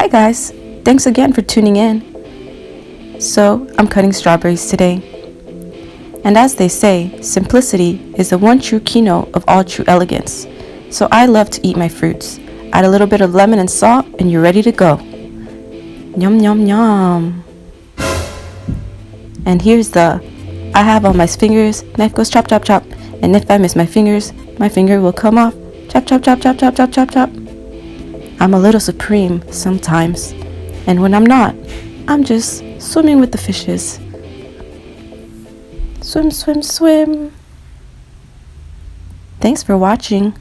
Hi guys, thanks again for tuning in. So, I'm cutting strawberries today. And as they say, simplicity is the one true keynote of all true elegance. So I love to eat my fruits. Add a little bit of lemon and salt and you're ready to go. Yum yum yum. And here's I have on my fingers, knife goes chop chop chop. And if I miss my finger will come off. Chop chop chop chop chop chop chop chop. I'm a little supreme sometimes. And when I'm not, I'm just swimming with the fishes. Swim, swim, swim. Thanks for watching.